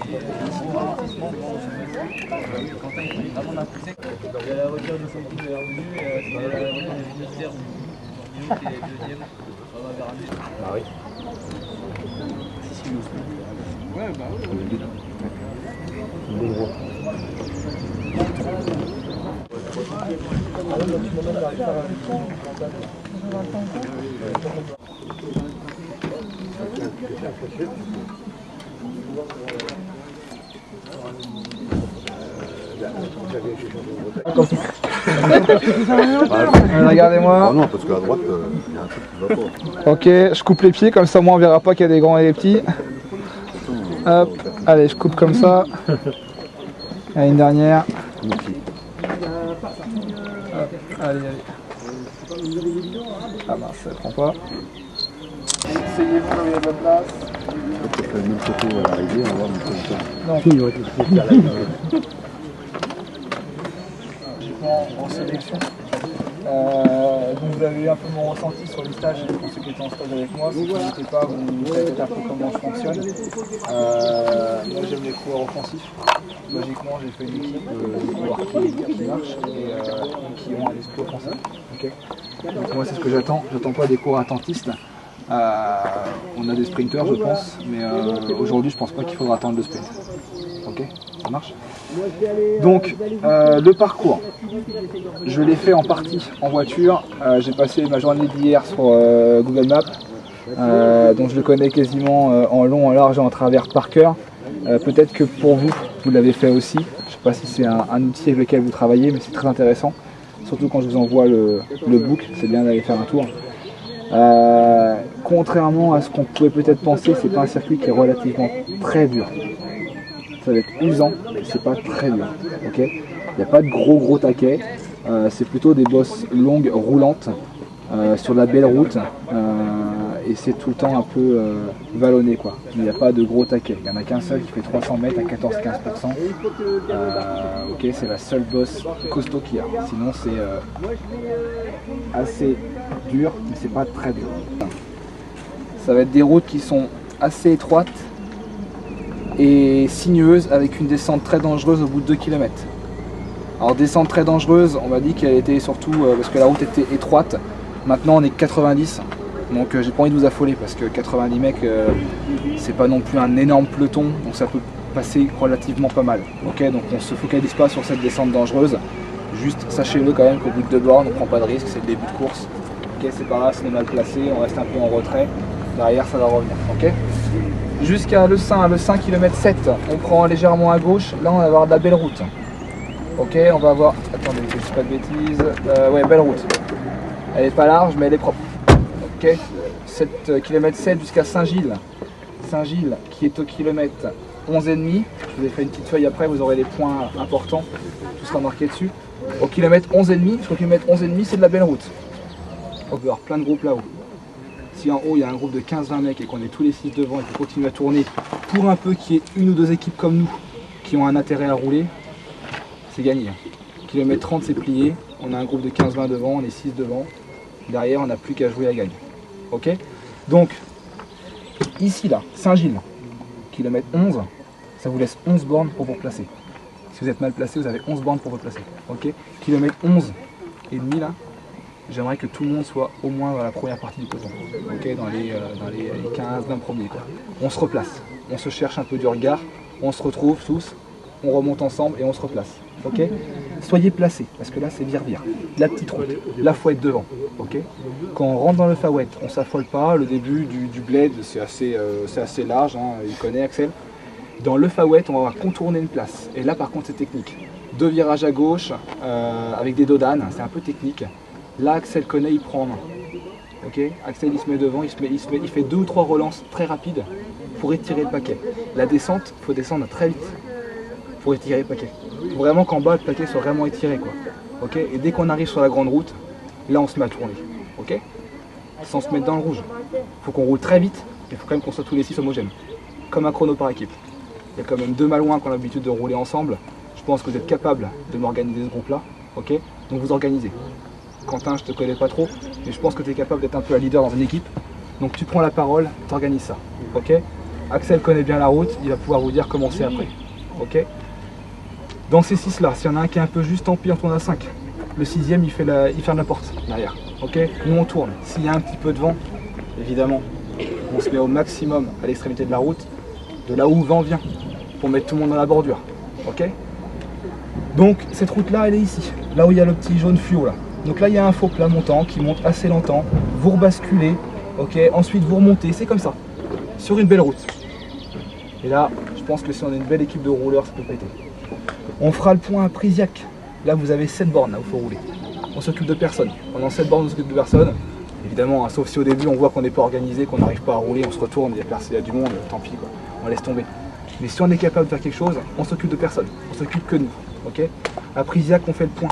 Il y a la voiture de son coup de revenu, c'est la voiture du ministère qui est deuxième. Ah oui. Ouais, bah oui. Bon droit. Regardez-moi. Ah non, parce qu'à droite, il y a un truc qui va pas. Ok, je coupe les pieds, comme ça moi on verra pas qu'il y a des grands et des petits. Hop, allez, je coupe comme ça. Allez, une dernière. Hop, allez, allez. Ah mince, ça prend pas. Essayez-vous là où il y a de la place. Peut-être le même côté à l'arrivée, on va voir un peu le temps. Non. Je prends en sélection. Donc vous avez eu un peu mon ressenti sur les stages pour ceux qui étaient en stage avec moi. Si vous n'écoutez pas, vous savez peut-être un peu comment je fonctionne. Moi j'aime les coureurs offensifs. Logiquement j'ai fait une équipe de coureurs qui marchent et qui ont un esprit offensif. Okay, donc moi c'est ce que j'attends. J'attends pas des coureurs attentistes. On a des sprinters je pense, mais aujourd'hui je pense pas qu'il faudra attendre le sprint. Ok, ça marche. Donc le parcours, je l'ai fait en partie en voiture. J'ai passé ma journée d'hier sur Google Maps, donc je le connais quasiment en long, en large et en travers par cœur. Peut-être que pour vous, vous l'avez fait aussi. Je ne sais pas si c'est un outil avec lequel vous travaillez, mais c'est très intéressant. Surtout quand je vous envoie le book, c'est bien d'aller faire un tour. Contrairement à ce qu'on pouvait peut-être penser, c'est pas un circuit qui est relativement très dur. Ça va être usant, mais c'est pas très dur. Okay, il n'y a pas de gros taquets, c'est plutôt des bosses longues, roulantes, sur de la belle route, et c'est tout le temps un peu vallonné quoi. Il n'y a pas de gros taquets, il n'y en a qu'un seul qui fait 300 mètres à 14-15%. Ok, c'est la seule bosse costaud qu'il y a, sinon c'est assez dur, mais c'est pas très dur. Ça va être des routes qui sont assez étroites et sinueuse avec une descente très dangereuse au bout de 2 km. Alors descente très dangereuse, on m'a dit qu'elle était surtout parce que la route était étroite. Maintenant on est 90, donc j'ai pas envie de vous affoler parce que 90 mecs c'est pas non plus un énorme peloton, donc ça peut passer relativement pas mal. Ok, donc on se focalise pas sur cette descente dangereuse, juste sachez-le quand même qu'au bout de 2 bornes on prend pas de risque, c'est le début de course. Ok, c'est pas grave, c'est mal placé, on reste un peu en retrait, derrière ça va revenir. Ok, jusqu'à le 5 km 7, on prend légèrement à gauche, là on va avoir de la belle route. Ok, on va avoir, attendez que je dise pas de bêtises, ouais, belle route. Elle est pas large mais elle est propre. Ok, 7 km 7 jusqu'à Saint-Gilles. Saint-Gilles qui est au kilomètre 11,5. Je vous ai fait une petite feuille après, vous aurez les points importants, tout sera marqué dessus. Au kilomètre 11,5, jusqu'au kilomètre 11,5 c'est de la belle route. On peut avoir plein de groupes là-haut. Si en haut il y a un groupe de 15-20 mecs et qu'on est tous les 6 devant et qu'on continue à tourner pour un peu qu'il y ait une ou deux équipes comme nous qui ont un intérêt à rouler, c'est gagné. Kilomètre 30 c'est plié, on a un groupe de 15-20 devant, on est 6 devant. Derrière on n'a plus qu'à jouer la gagne. Ok, donc ici là, Saint-Gilles, kilomètre 11, ça vous laisse 11 bornes pour vous placer. Si vous êtes mal placé, vous avez 11 bornes pour vous placer. Ok, kilomètre 11 et demi là, j'aimerais que tout le monde soit au moins dans la première partie du peloton, okay, dans les 15-20 premiers. Quoi. On se replace, on se cherche un peu du regard, on se retrouve tous, on remonte ensemble et on se replace. Okay, soyez placés, parce que là c'est vire-vire, la petite route, là faut être devant. Okay, quand on rentre dans le Fawet, on s'affole pas, le début du bled c'est assez large, hein, il connaît Axel. Dans le Fawet, on va contourner une place, et là par contre c'est technique. 2 virages à gauche, avec des dodanes, c'est un peu technique. Là, Axel connaît, il prend en main. Okay, Axel il se met devant, il fait 2 ou 3 relances très rapides pour étirer le paquet. La descente, il faut descendre très vite pour étirer le paquet. Vraiment qu'en bas, le paquet soit vraiment étiré. Quoi. Okay, et dès qu'on arrive sur la grande route, là on se met à tourner. Okay, sans se mettre dans le rouge. Il faut qu'on roule très vite, il faut quand même qu'on soit tous les 6 homogènes. Comme un chrono par équipe. Il y a quand même 2 malouins qui ont l'habitude de rouler ensemble. Je pense que vous êtes capable de m'organiser ce groupe-là. Okay, donc vous organisez. Quentin, je te connais pas trop, mais je pense que tu es capable d'être un peu un leader dans une équipe. Donc tu prends la parole, tu organises ça. Ok, Axel connaît bien la route, il va pouvoir vous dire comment c'est après. Ok. Dans ces 6 là, s'il y en a un qui est un peu juste, tant pis, on tourne à 5. Le 6e, il ferme la porte derrière. Ok. Nous on tourne. S'il y a un petit peu de vent, évidemment, on se met au maximum à l'extrémité de la route, de là où le vent vient, pour mettre tout le monde dans la bordure. Ok. Donc cette route là, elle est ici, là où il y a le petit jaune fluo là. Donc là il y a un faux plat montant qui monte assez lentement, vous rebasculez, ok, ensuite vous remontez, c'est comme ça, sur une belle route. Et là, je pense que si on a une belle équipe de rouleurs, ça peut péter. On fera le point à Prisiac. Là vous avez 7 bornes là où il faut rouler. On s'occupe de personne. Pendant 7 bornes on s'occupe de personne. Évidemment, hein, sauf si au début on voit qu'on n'est pas organisé, qu'on n'arrive pas à rouler, on se retourne, il y a du monde, tant pis quoi, on laisse tomber. Mais si on est capable de faire quelque chose, on s'occupe de personne, on s'occupe que de nous. Okay. À Prisiac, on fait le point.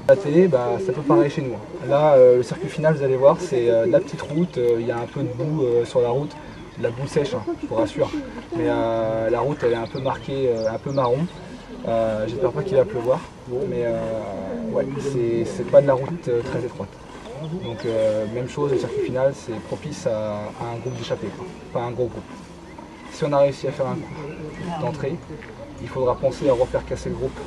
La télé, bah, ça peut pareil chez nous. Là, le circuit final, vous allez voir, c'est la petite route, il y a un peu de boue sur la route, de la boue sèche, hein, je vous rassure. Mais la route, elle est un peu marquée, un peu marron. J'espère pas qu'il va pleuvoir, mais ouais, c'est pas de la route très étroite. Donc même chose, le circuit final, c'est propice à un groupe d'échappés, pas un gros groupe. Si on a réussi à faire un coup d'entrée, il faudra penser à refaire casser le groupe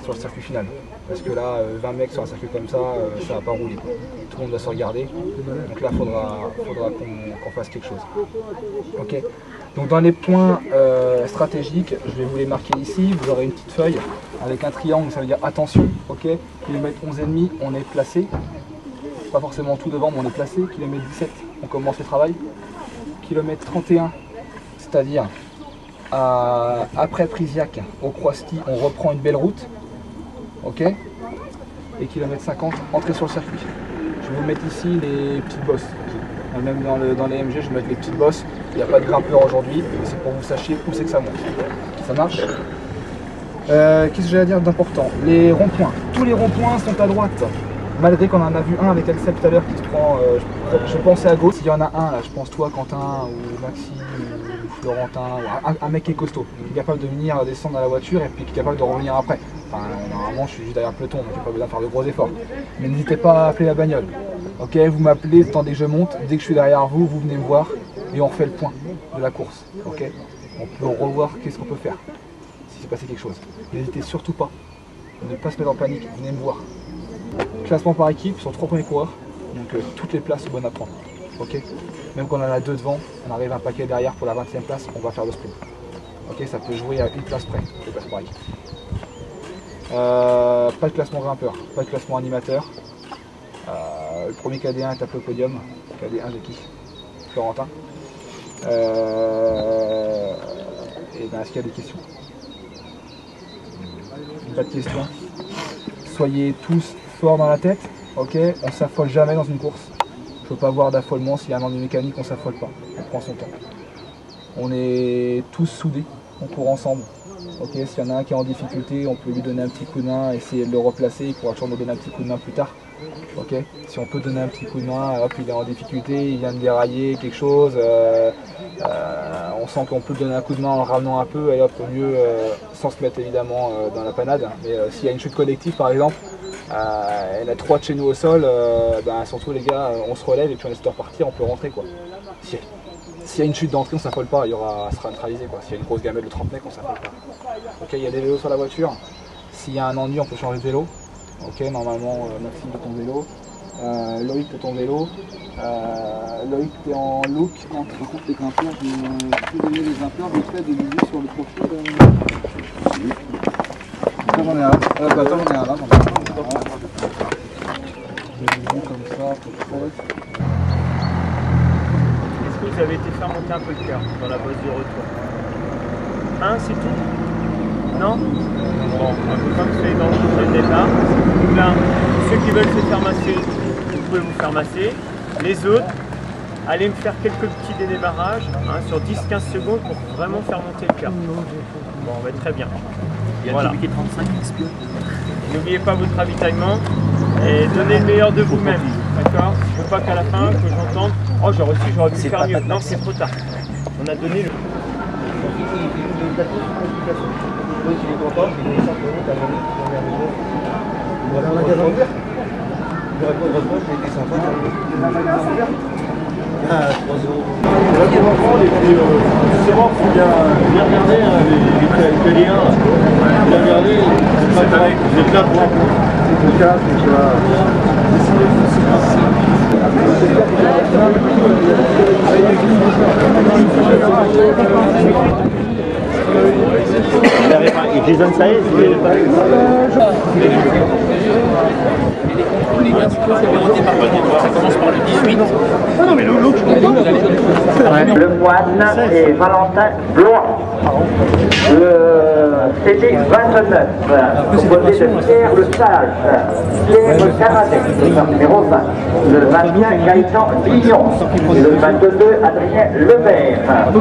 sur le circuit final. Parce que là, 20 mecs sur un circuit comme ça, ça va pas rouler. Tout le monde va se regarder. Donc là, il faudra qu'on fasse quelque chose. Ok. Donc dans les points stratégiques, je vais vous les marquer ici. Vous aurez une petite feuille avec un triangle, ça veut dire attention. Ok. Kilomètre 11,5, on est placé. Pas forcément tout devant, mais on est placé. Kilomètre 17, on commence le travail. Kilomètre 31, c'est-à-dire après Prisiac, au Croix-Ski, on reprend une belle route, ok. Et kilomètre 50, entrée sur le circuit. Je vais vous mettre ici les petites bosses. Même dans les MG, je vais mettre les petites bosses. Il n'y a pas de grimpeur aujourd'hui, c'est pour que vous sachiez où c'est que ça monte. Ça marche. Qu'est-ce que j'ai à dire d'important? Les ronds-points. Tous les ronds-points sont à droite. Malgré qu'on en a vu un avec Axel tout à l'heure qui se prend, je pensais à gauche. S'il y en a un là, je pense toi Quentin ou Maxime ou Florentin, ou un mec qui est costaud, qui est capable de venir descendre dans la voiture et puis qui est capable de revenir après. Enfin, normalement je suis juste derrière le peloton, donc j'ai pas besoin de faire de gros efforts. Mais n'hésitez pas à appeler la bagnole. Ok, vous m'appelez, attendez que je monte, dès que je suis derrière vous, vous venez me voir et on refait le point de la course. Ok, on peut revoir qu'est-ce qu'on peut faire si c'est passé quelque chose. N'hésitez surtout pas, ne pas se mettre en panique, venez me voir. Classement par équipe sur 3 premiers coureurs, donc toutes les places sont bonnes à prendre. Ok. Même quand on en a 2 devant, on arrive un paquet derrière pour la 20e place, on va faire le sprint. Ok, ça peut jouer à une place près, les places par équipe. Pas de classement grimpeur, pas de classement animateur. Le premier KD1 est appelé au podium. KD1 de qui? Florentin. Et ben, est-ce qu'il y a des questions? Pas de questions. Soyez tous forts dans la tête, ok, on s'affole jamais dans une course. Je ne veux pas avoir d'affolement, s'il y a un ennui mécanique, on s'affole pas, on prend son temps. On est tous soudés, on court ensemble. Ok, s'il y en a un qui est en difficulté, on peut lui donner un petit coup de main, essayer de le replacer, il pourra toujours nous donner un petit coup de main plus tard. Ok, si on peut donner un petit coup de main, hop, il est en difficulté, il vient de dérailler quelque chose, on sent qu'on peut donner un coup de main en le ramenant un peu, et hop, au mieux, sans se mettre évidemment dans la panade. Mais s'il y a une chute collective par exemple, il y en a 3 de chez nous au sol, ben, surtout les gars, on se relève et puis on essaie de repartir, on peut rentrer quoi. S'il y a une chute d'entrée, on s'affole pas, il y aura, sera neutralisé quoi. S'il y a une grosse gamelle de 30 mecs, on s'affole pas. Ok, il y a des vélos sur la voiture. S'il y a un ennui, on peut changer de vélo. Ok, normalement, Maxime de ton vélo. Loïc de ton vélo. Loïc, t'es en look. Par contre, les grimpeurs, je peux donner les grimpeurs, vite fait, des visites sur le profil. Attends, j'en ai un. Attends, j'en ai un là. Des visites comme ça, Est-ce que vous avez été faire monter un peu le cœur dans la bosse du retour? C'est tout? Non? Bon, un peu comme c'est dans le départ. Donc là, ceux qui veulent se faire masser, vous pouvez vous faire masser. Les autres, allez me faire quelques petits démarrages sur 10-15 secondes pour vraiment faire monter le cœur. Bon, on va être très bien. Il y a voilà. Le 35 expire. N'oubliez pas votre ravitaillement et donnez le meilleur de vous-même. D'accord? Je ne veux pas qu'à la fin, que j'entende « Oh, j'aurais pu faire mieux ». Non, c'est trop tard. On a donné le... Ah, 3 €. c'est bon, faut bien regarder les Italiens. Bien regarder, j'ai plein de points. Le cas, c'est que et Jason Saez, Le Moine et Valentin Blois. Le CD 29, composé de Pierre Le Sage, Pierre Caradet, numéro 20. Le 21, Gaëtan Bignon. Le 22, Adrien Levert.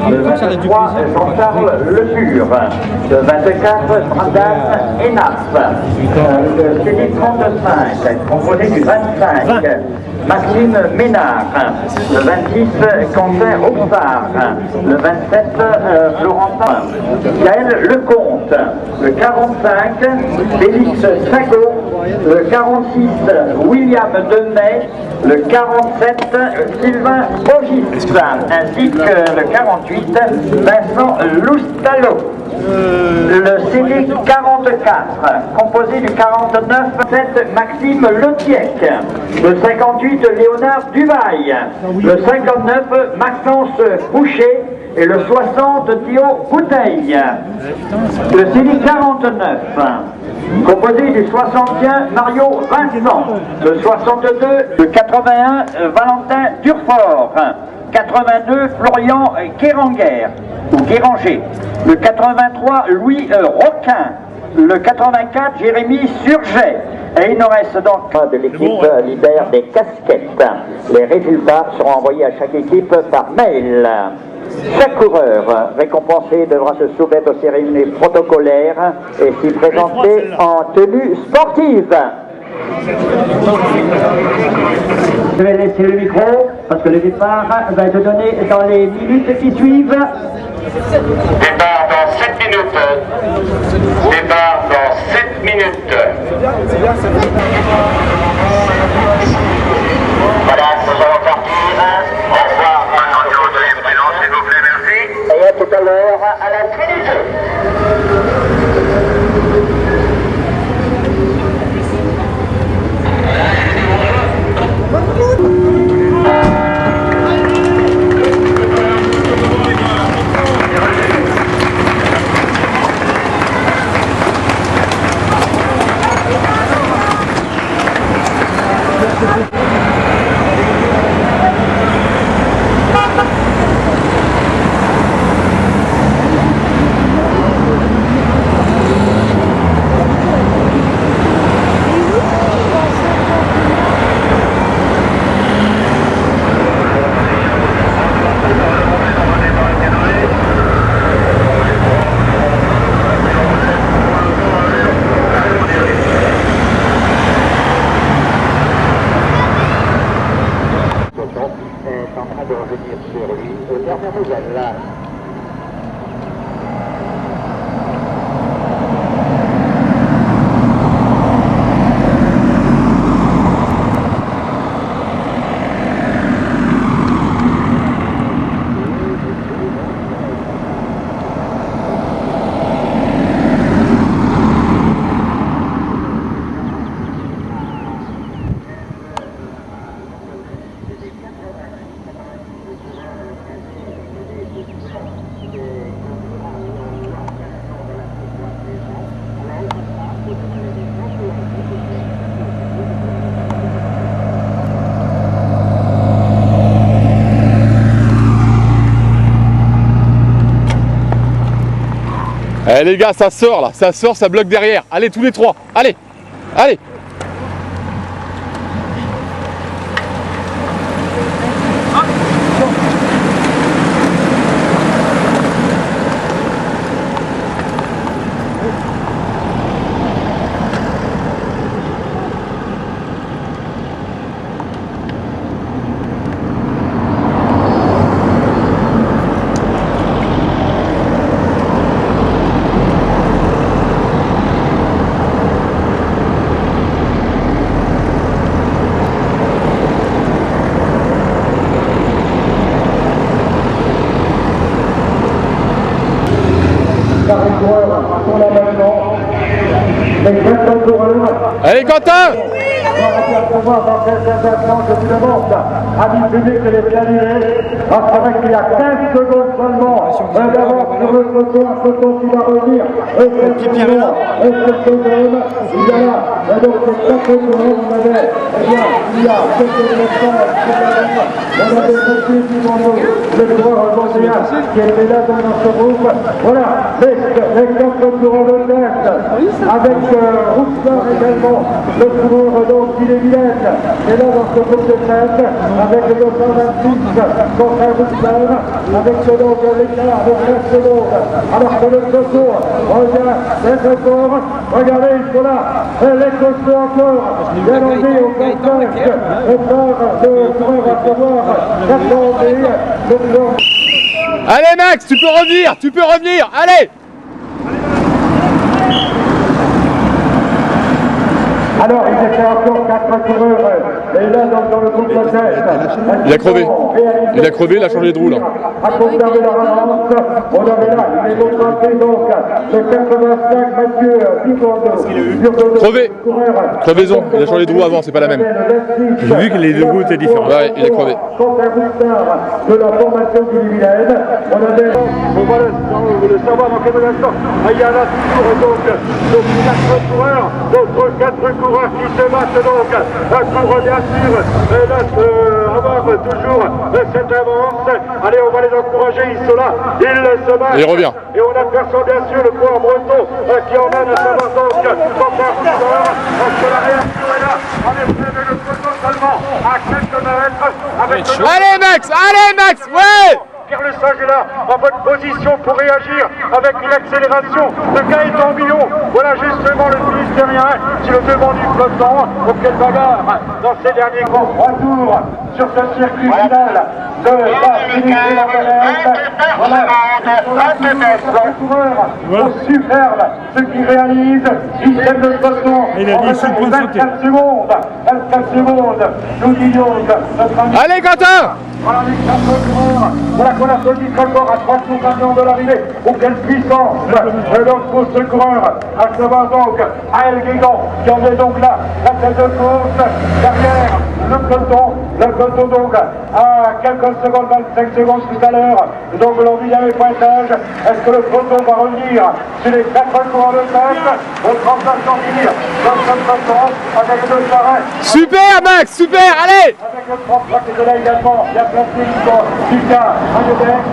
Le 23, Jean-Charles Lepur. Le 24, Brandon Enaf. Le CD 35, composé du 25, Maxime Ménard. Le 26, Quentin Roussard. Le 27, Florentin. Gaël Lecomte. Le 45, Félix Sago. Le 46, William Demey. Le 47, Sylvain Ogis. Ainsi que le 48, Vincent Loustalo. Le CD 44, composé du 49, 7 Maxime Letiec. Le 58, Léonard Duvaille. Le 59, Maxence Boucher. Et le 60, Théo Bouteille. Le CD 49, composé du 61, Mario Vincent. Le 62, le 81, Valentin Durfort. 82, Florian Guéranger, ou Guéranger. Le 83, Louis Roquin. Le 84, Jérémy Surget. Et il nous reste donc de l'équipe libère des casquettes. Les résultats seront envoyés à chaque équipe par mail. Chaque coureur récompensé devra se soumettre aux cérémonies protocolaires et s'y présenter en tenue sportive. Je vais laisser le micro parce que le départ va être donné dans les minutes qui suivent. Départ dans 7 minutes. Départ dans 7 minutes. Voilà, nous allons partir. Au revoir. Attention, soyez prudents, s'il vous plaît, merci. Et à tout à l'heure à la Trinité. Eh les gars, ça sort là, ça bloque derrière. Allez tous les trois, allez, allez. Les 4 coureurs. Allez Quentin! On va apercevoir dans quelques instants, je vous demande, amis publics et les saluer. C'est vrai qu'il y a 15 secondes seulement d'avance sur le photo, un photo qui va revenir. Et c'est il y a là, donc c'est 4 secondes, on avait, eh bien, il y a quelques instants, on avait monsieur Dumont, le joueur vendéen, qui était là dans notre groupe. Voilà, les 4 coureurs de tête, avec Roussard également, le coureur donc il est Villette, et là dans ce groupe de tête, avec le 226, contre Roussard, avec donc l'écart de 13 secondes, alors que le Cosso revient très fort, regardez, ils sont là, les Cosso encore, bien enlevé au contact, et par le coureur à savoir, 4 le coureur. Allez Max, tu peux revenir, allez! Alors, il était encore 4 coureurs, et là, dans le groupe de tête, Il a crevé, il a changé de roue là. à conserver la relance, on avait là, il est montré donc, le 85, Mathieu Bigondo. Crevaison, il a changé de roue avant, c'est pas la même. J'ai vu que les deux roues étaient différentes. Ouais, il a crevé. Contre un Roussard de la formation du Vilaine, on avait, voilà, vous voulez savoir dans quel instant, il y a là toujours donc 4 coureurs, d'autres 4 coureurs qui se battent donc, pour bien sûr, là, avoir toujours cette avance. Allez, on va les encourager, ils sont là, ils se battent. Et il revient. Et on aperçoit bien sûr le coureur breton qui emmène à savoir donc contre un Roussard, parce que la réaction est là. Allez, vous avez le photo seulement à quelques mètres avec le... Allez Max, ouais! Pierre Lesage est là, en bonne position pour réagir avec une accélération de Gaëtan Billon. Voilà justement le Finistérien sur le devant du peloton. Oh, quelle bagarre dans ces derniers grands 3 tours sur ce circuit final de Philippe-la-Valette. Voilà, le coureur superbe, ce qui réalise, il sème le peloton. Il a dit 24 secondes, nous disons notre ami. Allez Quentin! Voilà les 4 coureurs, voilà qu'on applaudit encore à 3 secondes de l'arrivée. Oh quelle puissance donc pour ce coureur, à savoir donc Aël Guégan qui en est donc là, la tête de course, derrière le peloton donc à quelques secondes, 25 secondes tout à l'heure. Donc l'on dit les pointages, est-ce que le peloton va revenir sur les 4 coureurs de tête au 39 sortir dans ce peloton avec le charret. Super Max, super, allez! Avec le 33 qui est là également, bien placé, Lucas, Agnedex.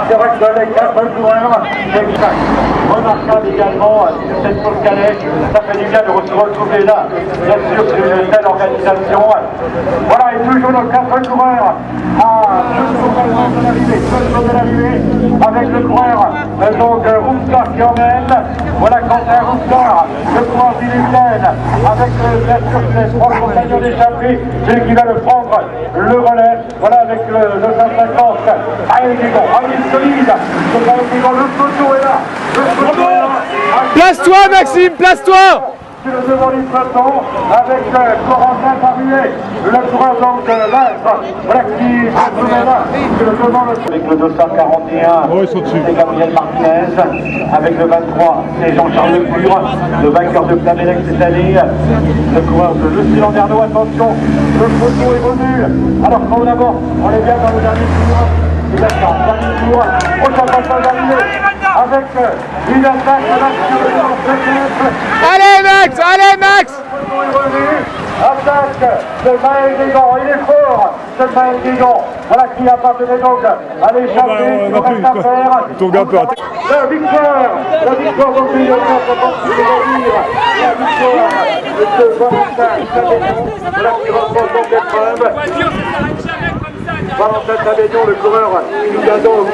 C'est vrai que dans les 4 coureurs, c'est remarquable également, cette course calais, ça fait du bien de se retrouver là, bien sûr, sur une telle organisation. Voilà, et toujours nos 4 coureurs à 2 secondes de l'arrivée, avec le coureur, donc Roussard qui emmène, voilà Quentin Roussard, le coureur d'Ille-et-Vilaine, avec bien sûr ses 3 compagnons d'échappée, celui qui va le prendre le relais, voilà avec le 250, Aël Guégan, il solide, le photo est là, Place-toi Maxime, place-toi! sur le devant du peloton, avec Corentin Paruet, le coureur donc de l'Astre, voilà qui est là, sur le devant avec le 241, c'est Gabriel Martinez, avec le 23, c'est Jean-Charles Lecure, le vainqueur de Plamelec cette année, le coureur de Lucie Landerneau, attention, le photo est venu, alors qu'on avance, on est bien dans le dernier tour, il a ça, dernier tour, prochain passage d'arrivée, avec une attaque à l'action de Allez Max, attaque de Maël Guégan, il est fort, ce Maël Guégan, voilà qui appartenait donc à l'échappée, il reste à faire. La victoire donc il y a pas de dire, la victoire de Valentin Sabédion, voilà qui remporte donc l'épreuve. Valentin Sabédion, le coureur, qui vient donc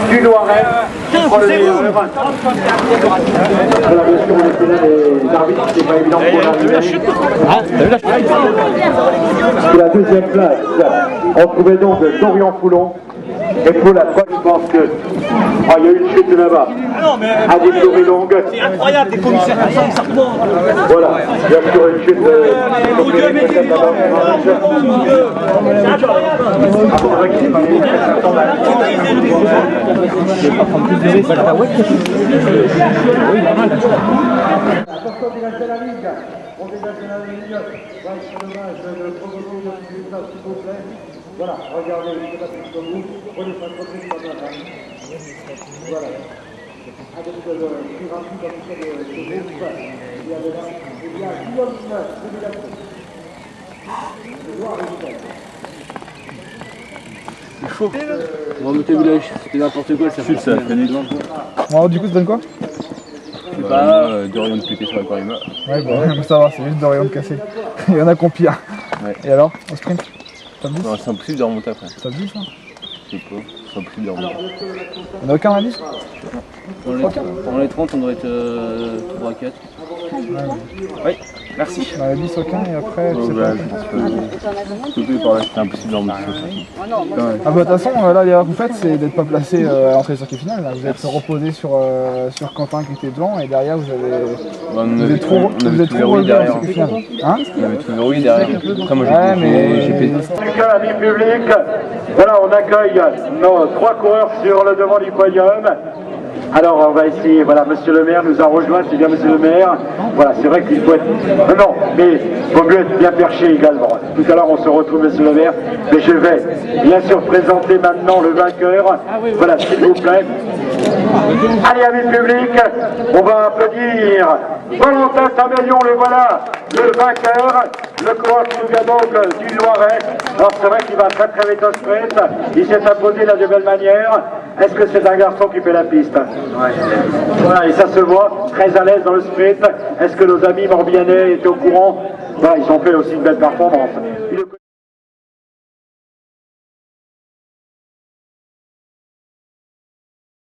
du Loiret, qui prend le meilleur. Voilà, bien sûr, on était là, les arbitres, c'est pas évident pour l'arrivée. C'est la deuxième place. On trouvait donc Dorian Foulon, Et pour la fois, je pense que... Oh, il y a eu une chute là-bas. À des tours longues. C'est incroyable, des commissaires comme ça, ils sortent pas. Voilà, il y a toujours une chute. Mon Dieu, mais c'est mon Dieu. C'est incroyable. Voilà, regardez, je ne sais pas si c'est comme vous, prenez ça côté de la main. Voilà. Avec le plus rapide comme ça de groupe, il y avait là, il y a Guillaume Jubilation. C'est chaud. On va monter village, c'était n'importe quoi, ça fait ça. Bon, du coup, ça donne quoi? Je sais pas, Dorian de péter sur l'aquarium. Ouais, bon, ça va, c'est juste Dorian de casser. Il y en a qu'on pire. Ouais. Et alors, on sprint? Top 10? Non, c'est impossible de remonter après. Top 10 là? Je sais pas, c'est impossible de remonter. On a aucun indice? Dans les 30, on doit être 3 à 4. Oui, merci. On a 10 aucun et après, je sais Ouais, pas. je pense que c'est impossible de remonter. Ah bah de toute façon, là l'erreur que vous faites c'est d'être pas placé à l'entrée du circuit final. Là. Vous êtes reposé sur Quentin qui était devant et derrière vous êtes trop relevé au circuit final. Hein? On avait tout verrouillé derrière. Après, moi j'ai pété. Lucas, ami public, voilà, on accueille nos 3 coureurs sur le devant du podium. Alors on va essayer, voilà, monsieur le maire nous a rejoint, c'est bien monsieur le maire. Voilà, c'est vrai qu'il faut être... Non, mais il vaut mieux être bien perché également. Tout à l'heure on se retrouve monsieur le maire, mais je vais bien sûr présenter maintenant le vainqueur. Voilà, s'il vous plaît. Allez, amis publics, on va applaudir Valentin Tamélion, le voilà, le vainqueur, le coureur qui nous vient donc du Loiret. Alors c'est vrai qu'il va très très vite au sprint, il s'est imposé là de belle manière. Est-ce que c'est un garçon qui fait la piste? Voilà, et ça se voit, très à l'aise dans le sprint. Est-ce que nos amis morbihanais étaient au courant? Voilà, ils ont fait aussi une belle performance.